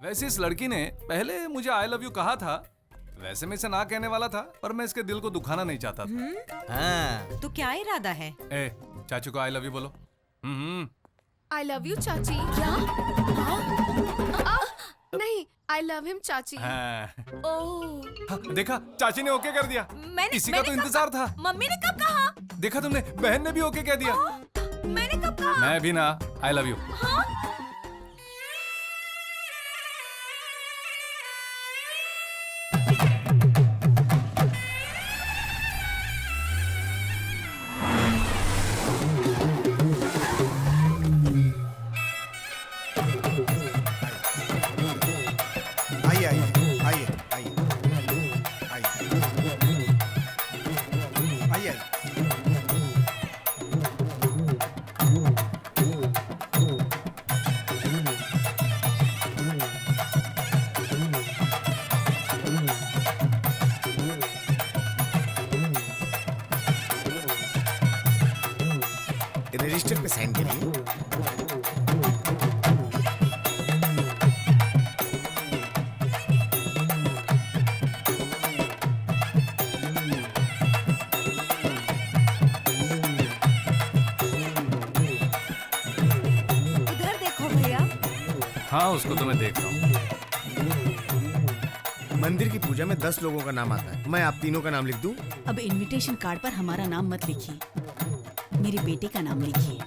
वैसे इस लड़की ने पहले मुझे आई लव यू कहा था। वैसे मैं इसे ना कहने वाला था, पर मैं इसके दिल को दुखाना नहीं चाहता था। हाँ। तो क्या इरादा है? ए, चाचू को आई लव यू बोलो। आई लव यू चाची। क्या? नहीं, आई लव हिम चाची। हाँ। ओह, देखा, चाची ने ओके कर दिया। इसी का तो इंतजार था। मम्मी ने कब कहा? देखा तुमने, बहन ने भी ओके कह दिया। मैंने कब कहा? मैं भी ना, आई लव यू। आइए आइए आइए आइए आइए आइए। रजिस्टर पे साइन करिए। उधर देखो भैया। हाँ, उसको तो मैं देख रहा हूँ। मंदिर की पूजा में 10 लोगों का नाम आता है, मैं आप तीनों का नाम लिख दूं? अब इनविटेशन कार्ड पर हमारा नाम मत लिखिए, मेरे बेटे का नाम लिखिए।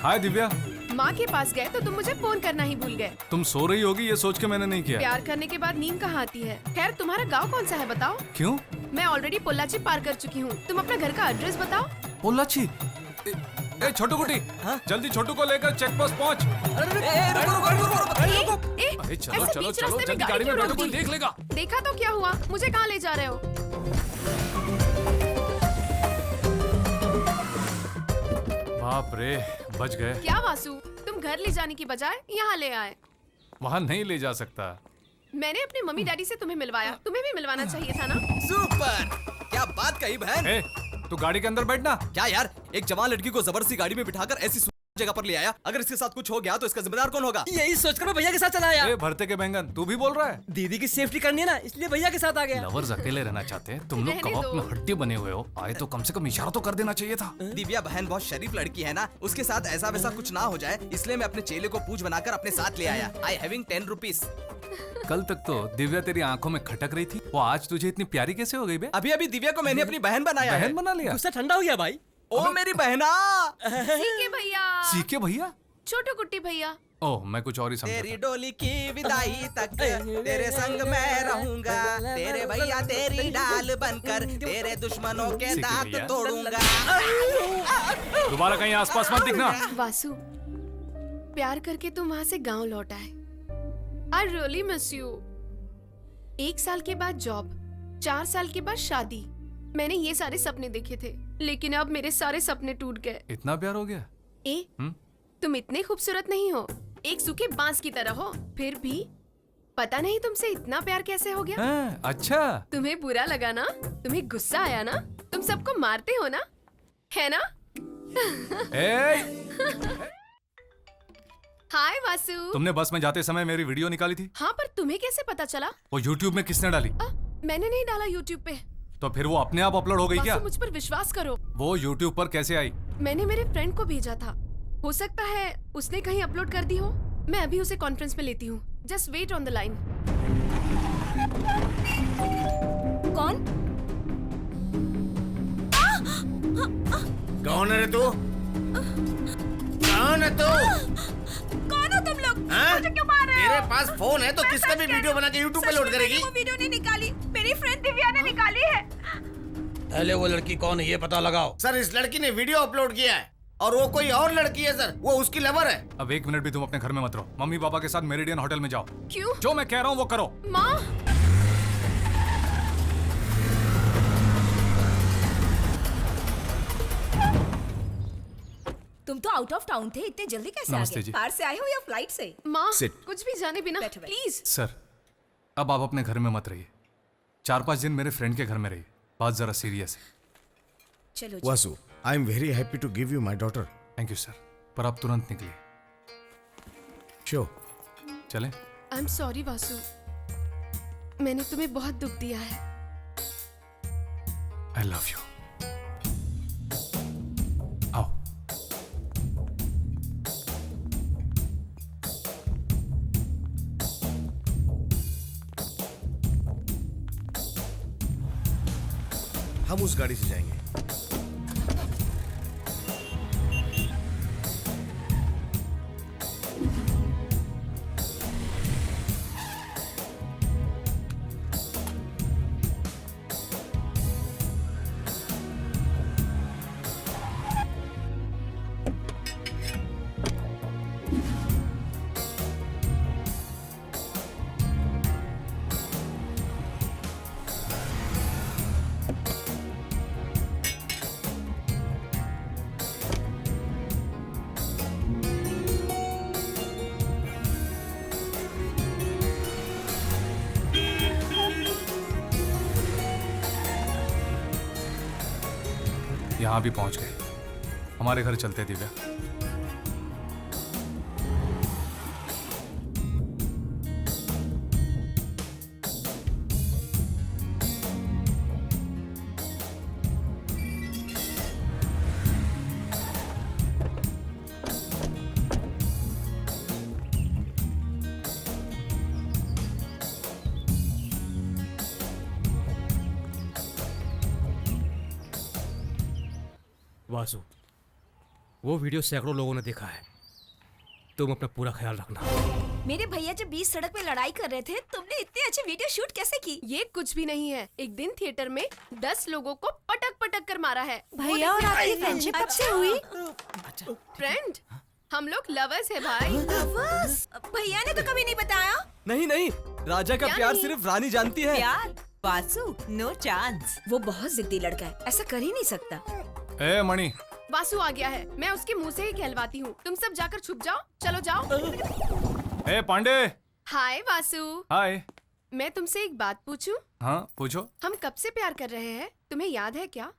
हाय दिव्या। माँ के पास गए तो तुम मुझे फोन करना ही भूल गए। तुम सो रही होगी ये सोच के मैंने नहीं किया। प्यार करने के बाद नींद कहाँ आती है। खैर, तुम्हारा गांव कौन सा है बताओ? क्यों? मैं ऑलरेडी पोल्लाची पार कर चुकी हूँ। तुम अपना घर का एड्रेस बताओ। पोल्लाची? ए छोटू कुटी, जल्दी छोटू को लेकर चेक पोस्ट पहुँच। चलो ऐसे चलो बीच चलो, रास्ते में जल्दी गाड़ी गाड़ी में क्यों बैठो, रोक कोई दी? देख लेगा। देखा तो क्या हुआ? मुझे कहाँ ले जा रहे हो? बाप रे, बच गए। क्या वासु, तुम घर ले जाने की बजाय यहाँ ले आए। वहाँ नहीं ले जा सकता। मैंने अपने मम्मी डैडी से तुम्हें मिलवाया, तुम्हें भी मिलवाना चाहिए था ना। सुपर, क्या बात कही बहन। ए, तू गाड़ी के अंदर बैठना। क्या यार, एक जवान लड़की को जबरदस्ती गाड़ी में बिठाकर ऐसी जगह पर ले आया। अगर इसके साथ कुछ हो गया तो इसका जिम्मेदार कौन होगा? यही सोचकर मैं भैया के साथ चला आया। ए भरते के बैंगन, तू भी बोल रहा है? दीदी की सेफ्टी करनी है ना, इसलिए भैया के साथ आ गया। लवर्स अकेले रहना चाहते हैं, तुम लोग रहने कबाब दो। में हड्डी बने हुए हो। आए तो कम से कम इशारा तो कर देना चाहिए था। दिव्या बहन बहुत शरीफ लड़की है ना, उसके साथ ऐसा वैसा कुछ ना हो जाए, इसलिए मैं अपने चेले को पूछ बनाकर अपने साथ ले आया। I having 10 rupees. कल तक तो दिव्या तेरी आंखों में खटक रही थी, वो आज तुझे इतनी प्यारी कैसे हो गई बे? अभी अभी दिव्या को मैंने अपनी बहन बनाया है। बहन बना लिया? गुस्सा ठंडा हो गया भाई। ओ मेरी बहना। सीके भैया। सीके भैया? छोटू कुट्टी भैया। ओह, मैं कुछ और ही समझा तेरी था। डोली की विदाई तक तेरे संग मैं रहूंगा, तेरे भैया तेरी डाल बनकर तेरे दुश्मनों के सीखे दांत भैया। तोड़ूंगा। दोबारा कहीं आसपास मत दिखना। वासु, प्यार करके तुम वहाँ से गांव लौट आए। I really miss you. 1 साल के बाद जॉब, 4 साल के बाद शादी। मैंने ये सारे सपने देखे थे, लेकिन अब मेरे सारे सपने टूट गए। इतना प्यार हो गया? तुम इतने खूबसूरत नहीं हो, एक सूखे बांस की तरह हो। फिर भी पता नहीं तुमसे इतना प्यार कैसे हो गया। हाँ, अच्छा। तुम्हें बुरा लगा ना? तुम्हें गुस्सा आया ना? तुम सबको मारते हो ना, है ना? ए, हाय वासु। तुमने बस में जाते समय मेरी वीडियो निकाली थी? हाँ, पर तुम्हें कैसे पता चला? वो YouTube में किसने डाली? मैंने नहीं डाला YouTube पे। तो फिर वो अपने आप अपलोड हो गई क्या? वासु, मुझ पर विश्वास करो। वो YouTube पर कैसे आई? मैंने मेरे फ्रेंड को भेजा था, हो सकता है उसने कहीं अपलोड कर दी हो। मैं अभी उसे कॉन्फ्रेंस में लेती हूँ। Just wait on the line. कौन? कौन है रे तू? कौन है तू? कौन हो तुम लोग? हाँ? मुझे क्यों मार रहे हो? तेरे पास फोन है तो मैं किसका सच भी कह वीडियो रही बना के YouTube पे सच लोड में करेगी? मैंने वो वीडियो नहीं निकाली, मेरी फ्रेंड दिव्या ने निकाली है। पहले वो लड़की कौन है ये पता लगाओ। सर, इस लड़की ने वीडियो अपलोड किया है और वो कोई और लड़की है सर, वो उसकी लवर है। अब 1 मिनट भी तुम अपने घर में मत रहो। मम्मी पापा के साथ मेरिडियन होटल में जाओ। क्यों? जो मैं कह रहा हूँ वो करो। माँ, तुम तो आउट ऑफ टाउन थे, इतने जल्दी कैसे आ नमस्ते गए? जी। कार से आए हो या फ्लाइट से? माँ, Sit. कुछ भी जाने बिना बैठो, बैठो। प्लीज। सर, अब आप अपने घर में मत रहिए। 4-5 दिन मेरे फ्रेंड के घर में रहिए। बात जरा सीरियस है। चलो जी। Vasu, I am very happy to give you my daughter. Thank you sir, पर आप तुरंत निकलिए। श्योर। चलें? आई एम सॉरी वासु, मैंने तुम्हें बहुत दुख दिया है। I love you. आओ। हम उस गाड़ी से जाएंगे। यहाँ भी पहुंच गए। हमारे घर चलते दिव्या। वासु, वो वीडियो सैकड़ों लोगों ने देखा है। तुम अपना पूरा ख्याल रखना। मेरे भैया जब बीच सड़क पे लड़ाई कर रहे थे, तुमने इतने अच्छे वीडियो शूट कैसे की? ये कुछ भी नहीं है। एक दिन थिएटर में 10 लोगों को पटक पटक कर मारा है। भैया और आपकी फ्रेंडशिप कब से हुई? फ्रेंड, हम लोग लवर्स है भाई। बस भैया ने तो कभी नहीं बताया। नहीं नहीं, राजा का क्या प्यार नहीं? सिर्फ रानी जानती है। प्यार? Vasu, no chance. वो बहुत जिद्दी लड़का है, ऐसा कर ही नहीं सकता। ए मणि, वासु आ गया है। मैं उसके मुंह से ही कहलवाती हूँ। तुम सब जाकर छुप जाओ। चलो जाओ। ए पांडे। हाय वासु। हाय। मैं तुमसे एक बात पूछूं? हाँ पूछो। हम कब से प्यार कर रहे हैं, तुम्हें याद है क्या?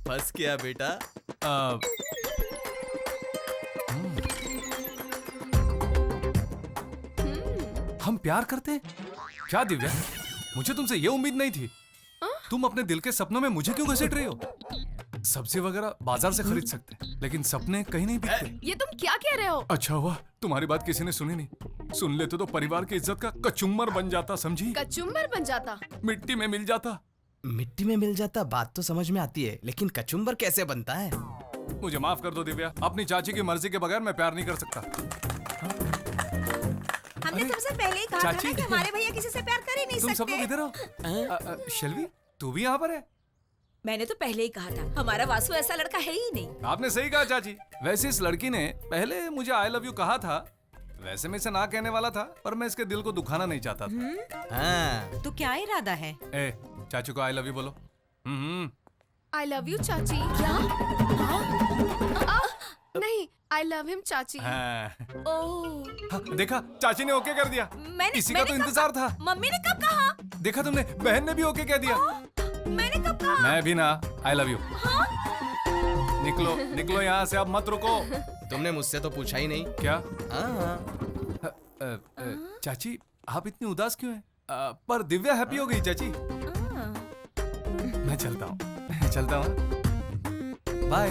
बस क्या बेटा। अ, हम प्यार करते हैं क्या दिव्या? मुझे तुमसे ये उम्मीद नहीं थी। तुम अपने दिल के सपनों में मुझे क्यों घसीट रही हो? सब्जी वगैरह बाजार से खरीद सकते हैं, लेकिन सपने कहीं नहीं बिकते। ये तुम क्या कह रहे हो? अच्छा हुआ तुम्हारी बात किसी ने सुनी नहीं। सुन लेते तो परिवार की इज्जत का कचुम्बर बन जाता, समझी? कचुम्बर बन जाता। मिट्टी में मिल जाता। मिट्टी में मिल जाता बात तो समझ में आती है, लेकिन कचुम्बर कैसे बनता है? मुझे माफ कर दो दिव्या, अपनी चाची की मर्जी के बगैर मैं प्यार नहीं कर सकता। हमने अरे, तुमसे पहले ही कहा था चाची। ना कि हमारे भैया किसी से प्यार कर ही नहीं तुम सब लोग सकते। इधर हो। शेल्वी, तू भी यहाँ पर है? मैंने तो पहले ही कहा था, हमारा वासु ऐसा लड़का है ही नहीं। आपने सही कहा चाची। वैसे इस लड़की ने पहले मुझे आई लव यू कहा था। वैसे मैं इसे ना कहने वाला था, पर मैं इसके दिल को दुखाना नहीं चाहता था। हाँ। तो क्या इरादा है? ए, चाचू को आई लव यू बोलो। आई लव यू चाची। क्या? नहीं, आई लव हिम चाची। हाँ। ओह, हाँ, देखा चाची ने ओके कर दिया। इसी का तो कब इंतजार कहा? था। मम्मी ने कब कहा? देखा तुमने, बहन ने भी ओके कह दिया। मैंने कब कहा? मैं भी ना। I love you. निकलो निकलो यहाँ से, अब मत रुको। तुमने मुझसे तो पूछा ही नहीं। क्या? हाँ। चाची आप इतनी उदास क्यों हैं? पर दिव्या हैप्पी हो गई चाची। मैं चलता हूँ, चलता हूँ। बाय।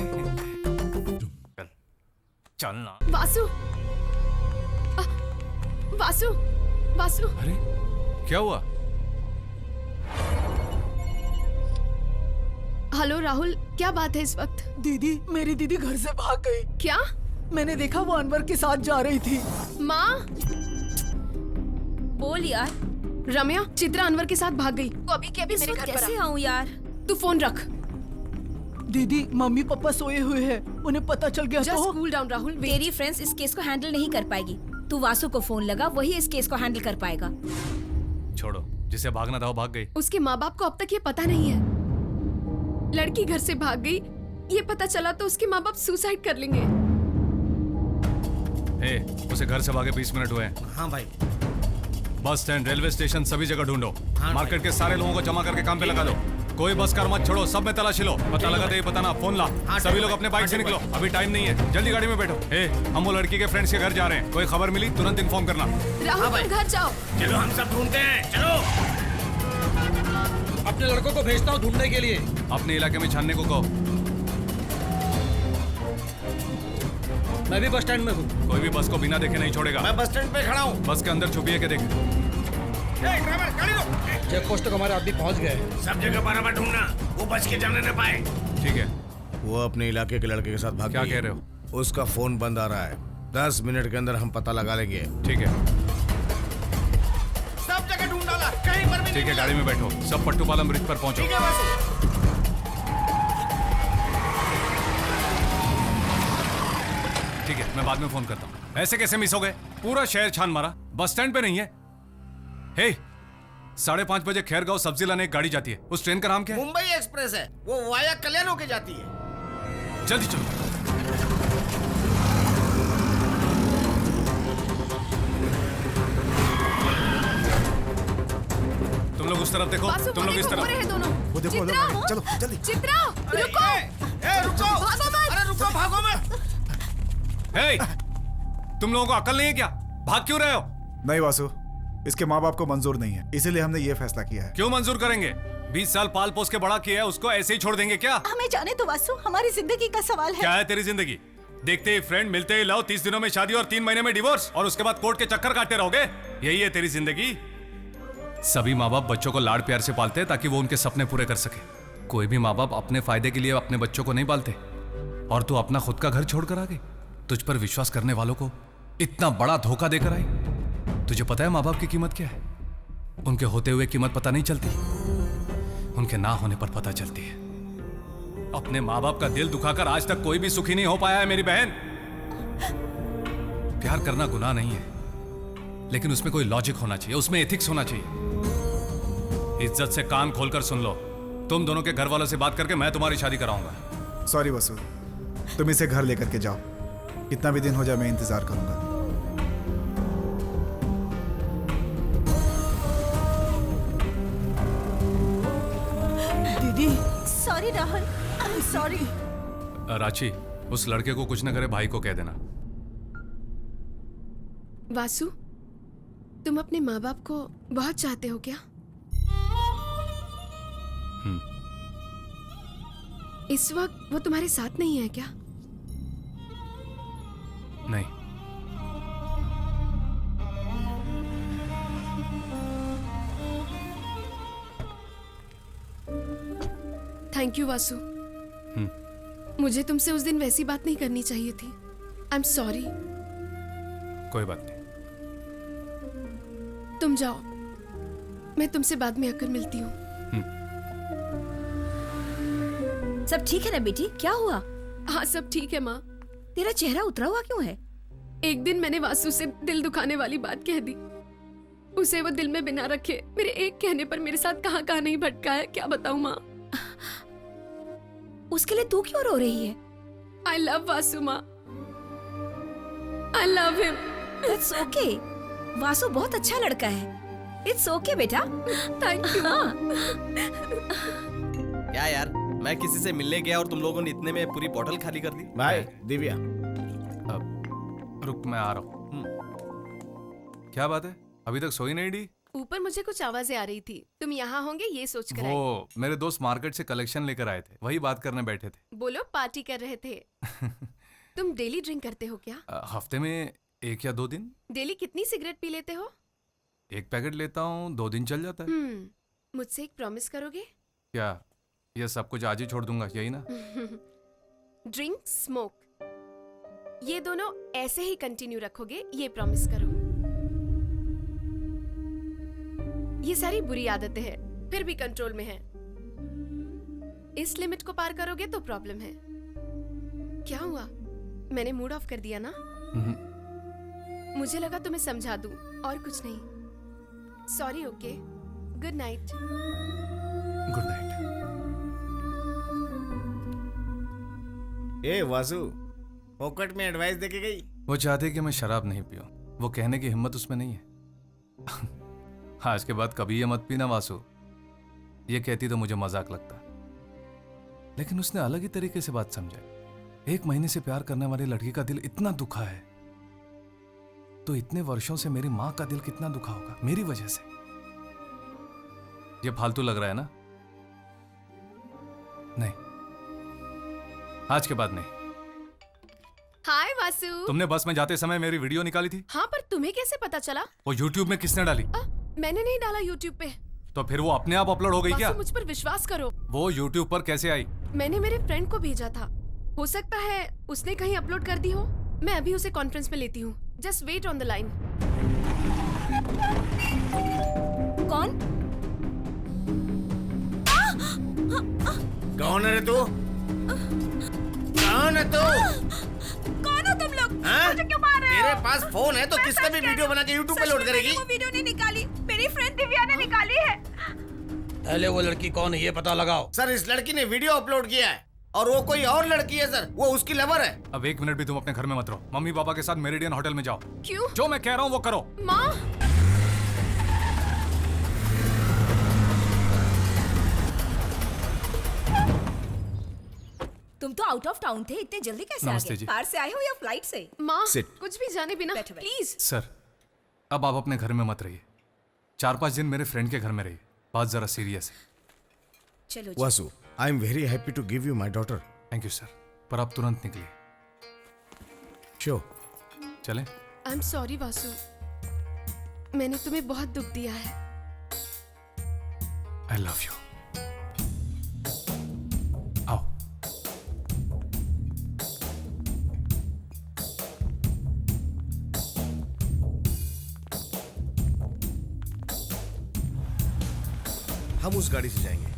चलना। वासु, वासु, वासु। अरे क्या हुआ? हेलो राहुल, क्या बात है इस वक्त? दीदी, मेरी दीदी घर से भाग गई। क्या? मैंने देखा वो अनवर के साथ जा रही थी। माँ, बोल यार, रम्या, चित्रा अनवर के साथ भाग गई। वो अभी के अभी इस मेरे वक्त घर पर कैसे आ। आऊं यार? तू फोन रख। दीदी, मम्मी पापा सोए हुए हैं, उन्हें पता चल गया जस्ट तो। Cool down Rahul. तेरी फ्रेंड्स इस केस को हैंडल नहीं कर पाएगी। तू वासु को फोन लगा, वही इस केस को हैंडल कर पाएगा। छोड़ो, जिसे भागना था वो भाग गई। उसके माँ बाप को अब तक ये पता नहीं है। लड़की घर से भाग गई, ये पता चला तो उसके माँ बाप सुसाइड कर लेंगे। उसे घर से भागे 20 मिनट हुए हैं। हाँ भाई। बस स्टैंड, रेलवे स्टेशन, सभी जगह ढूंढो। हाँ मार्केट के सारे लोगों को जमा करके काम पे लगा दो। कोई बस कार मत छोड़ो, सब में तलाशी लो। पता लगा तो ये बताना, फोन ला। हाँ, सभी ठीक लोग है। अपने बाइक से हाँ, ठीक निकलो, अभी टाइम नहीं है, जल्दी गाड़ी में बैठो। ए, हम वो लड़की के फ्रेंड्स के घर जा रहे हैं, कोई खबर मिली तुरंत इन्फॉर्म करना। राहुल तुम घर जाओ। चलो हम सब ढूंढते हैं, चलो। अपने लड़कों को भेजता हूँ ढूंढने के लिए। अपने इलाके में छानने को कहो। मैं भी बस स्टैंड में हूँ। कोई भी बस को बिना देखे नहीं छोड़ेगा। मैं बस स्टैंड पे खड़ा हूँ। बस के अंदर छुपिए के देख। ड्राइवर गाड़ी रोक। चेक पोस्ट तक हमारे आदमी पहुँच गए। सब जगह बराबर ढूंढना, वो बच के जाने न पाए। ठीक है। वो अपने इलाके के लड़के के साथ भाग क्या गई है। कह रहे हो? उसका फोन बंद आ रहा है, 10 मिनट के अंदर हम पता लगा लेंगे। ठीक है, सब जगह ढूंढ डाला, कहीं पर भी ठीक नहीं है, मिला। गाड़ी में बैठो, सब पट्टूपालम ब्रिज पर पहुंचो। ठीक है वासु। ठीक है, मैं बाद में फोन करता हूँ। ऐसे कैसे मिस हो गए? पूरा शहर छान मारा, बस स्टैंड पे नहीं है। हे, 5:30 बजे खैरगांव सब्जी लाने एक गाड़ी जाती है, उस ट्रेन का नाम क्या है? मुंबई एक्सप्रेस है, वो वाया कल्याण होके जाती है। जल्दी चलो। तुम लोग उस तरफ देखो, वासु तुम लोग इस वो रहे तरफ। दोनों। वो देखो, वो चित्रा, देखो, चलो जल्दी। चित्रा रुको। रुको, भागो मत। अरे रुको, भागो मत। हे, तुम लोगों को अकल नहीं है क्या? भाग क्यों रहे हो? नहीं वासु, इसके माँ बाप को मंजूर नहीं है, इसीलिए हमने ये फैसला किया है। क्यों मंजूर करेंगे? 20 साल पाल पोस के बड़ा किया है, उसको ऐसे ही छोड़ देंगे क्या? हमें जाने तो वासु, हमारी जिंदगी का सवाल है। क्या है तेरी जिंदगी? देखते ही फ्रेंड, मिलते ही लव, 30 दिनों में शादी और 3 महीने में डिवोर्स, और उसके बाद कोर्ट के चक्कर काटते रहोगे? यही है तेरी जिंदगी? सभी माँ बाप बच्चों को लाड प्यार से पालते हैं ताकि वो उनके सपने पूरे कर सके। कोई भी माँ बाप अपने फायदे के लिए अपने बच्चों को नहीं पालते। और तू अपना खुद का घर छोड़कर आ गई। तुझ पर विश्वास करने वालों को इतना बड़ा धोखा देकर आई। तुझे पता है माँ बाप की कीमत क्या है? उनके होते हुए कीमत पता नहीं चलती, उनके ना होने पर पता चलती है। अपने माँ बाप का दिल दुखाकर आज तक कोई भी सुखी नहीं हो पाया है मेरी बहन। प्यार करना गुनाह नहीं है, लेकिन उसमें कोई लॉजिक होना चाहिए, उसमें एथिक्स होना चाहिए। इज्जत से कान खोलकर सुन लो, तुम दोनों के घर वालों से बात करके मैं तुम्हारी शादी कराऊंगा। सॉरी वासु, तुम इसे घर लेकर के जाओ, कितना भी दिन हो जाए मैं इंतजार करूंगा। दीदी sorry Rahul, I am sorry. राची, उस लड़के को कुछ न करे भाई को कह देना। वासु, तुम अपने माँ बाप को बहुत चाहते हो क्या? इस वक्त वो तुम्हारे साथ नहीं है क्या? नहीं। Thank you Vasu. मुझे तुमसे उस दिन वैसी बात नहीं करनी चाहिए थी। I am sorry. कोई बात नहीं। तुम जाओ, मैं तुमसे बाद में आकर मिलती हूँ। सब ठीक है ना बेटी? क्या हुआ? हाँ सब ठीक है माँ। तेरा चेहरा उतरा हुआ क्यों है? एक दिन मैंने वासु से दिल दुखाने वाली बात कह दी। उसे वो दिल में बिना रखे मेरे एक कहने पर मेरे साथ कहाँ कहाँ नहीं भटका है, क्या बताऊँ माँ। उसके लिए तू क्यों रो रही है? आई लव वासु माँ, I love him. It's okay, Vasu बहुत अच्छा लड़का है। इट्स ओके बेटा। Thank you. क्या यार, मैं किसी से मिलने गया और तुम लोगों ने इतने में पूरी बोतल खाली कर दी। भाई दिव्या, रुक, मैं आ रहा हूँ। क्या बात है, अभी तक सोई नहीं डी? ऊपर मुझे कुछ आवाजें आ रही थी, तुम यहाँ होंगे ये सोच कर आई। वो मेरे दोस्त मार्केट से कलेक्शन लेकर आए थे, वही बात करने बैठे थे। बोलो, पार्टी कर रहे थे। तुम डेली ड्रिंक करते हो क्या? हफ्ते में 1 या 2 दिन। डेली कितनी सिगरेट पी लेते हो? 1 पैकेट लेता हूँ, 2 दिन चल जाता है। मुझसे एक प्रॉमिस करोगे? क्या? ये सब कुछ आज ही छोड़ दूंगा, यही ना? ड्रिंक, स्मोक, ये दोनों ऐसे ही कंटिन्यू रखोगे, ये प्रॉमिस करो। ये सारी बुरी आदतें हैं, फिर भी कंट्रोल में है। इस लिमिट को पार करोगे तो प्रॉब्लम है। क्या हुआ? मैंने मूड ऑफ कर दिया ना? मुझे लगा तुम्हें समझा दूं, और कुछ नहीं। Sorry. Okay, good night. Good night. ए वासु, पॉकेट में एडवाइस देके गई। वो चाहते कि मैं शराब नहीं पीऊं, वो कहने की हिम्मत उसमें नहीं है। आज के बाद कभी ये मत पीना वासु, ये कहती तो मुझे मजाक लगता, लेकिन उसने अलग ही तरीके से बात समझाई। 1 महीने से प्यार करने वाली लड़की का दिल इतना दुखा है, तो इतने वर्षों से मेरी मां का दिल कितना दुखा होगा मेरी वजह से। ये फालतू लग रहा है ना? नहीं, आज के बाद नहीं। हाय वासु। तुमने बस में जाते समय मेरी वीडियो निकाली थी। हाँ, पर तुम्हें कैसे पता चला? वो YouTube में किसने डाली? मैंने नहीं डाला YouTube पे। तो फिर वो अपने आप अपलोड हो गई क्या? वासु, मुझ पर विश्वास करो। वो YouTube पर कैसे आई? मैंने मेरे फ्रेंड को भेजा था, हो सकता है उसने कहीं अपलोड कर दी हो। मैं अभी उसे कॉन्फ्रेंस में लेती हूँ, just wait on the line. कौन? कौन है रे तू? कौन है तू? कौन हो तुम लोग? मुझे क्यों मार रहे हो? तेरे पास फोन है तो किसका भी वीडियो बना के YouTube पे लोड करेगी? वो वीडियो नहीं निकाली, मेरी फ्रेंड दिव्या ने निकाली है। पहले वो लड़की कौन है ये पता लगाओ। सर, इस लड़की ने वीडियो अपलोड किया है और वो कोई और लड़की है सर, वो उसकी लवर है। अब 1 मिनट भी तुम अपने घर में मत रहो, मम्मी पापा के साथ मेरिडियन होटल में जाओ। क्यों? जो मैं कह रहा हूँ वो करो। माँ, तुम तो आउट ऑफ टाउन थे, इतने जल्दी कैसे आ नमस्ते गए? जी। कार से आए हो या फ्लाइट से? माँ, Sit. कुछ भी जाने बिना बैठो, बैठो। प्लीज। सर, अब आप अपने घर में मत रहिए, 4-5 दिन मेरे फ्रेंड के घर में रहिए, बात जरा सीरियस है। चलो जी। Vasu, I am very happy to give you my daughter. Thank you sir, पर आप तुरंत निकलिए। श्योर। चलें? आई एम सॉरी वासु, मैंने तुम्हें बहुत दुख दिया है। I love you. आओ। हम उस गाड़ी से जाएंगे।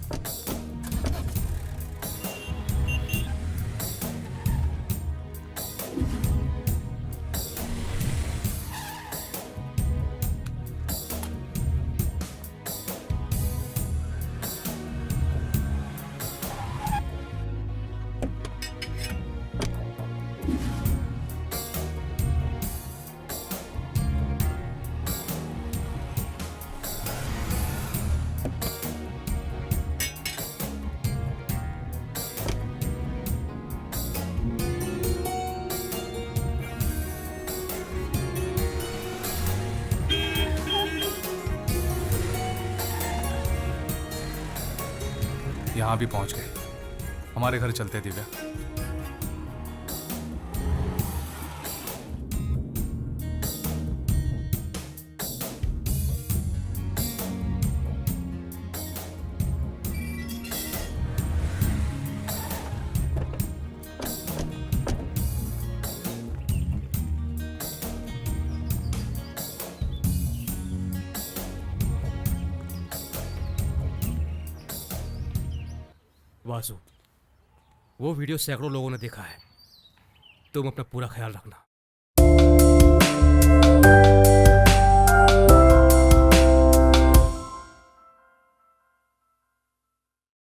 यहाँ भी पहुंच गए, हमारे घर चलते दिव्या। वासु, वो वीडियो सैकड़ों लोगों ने देखा है। तुम अपना पूरा ख्याल रखना।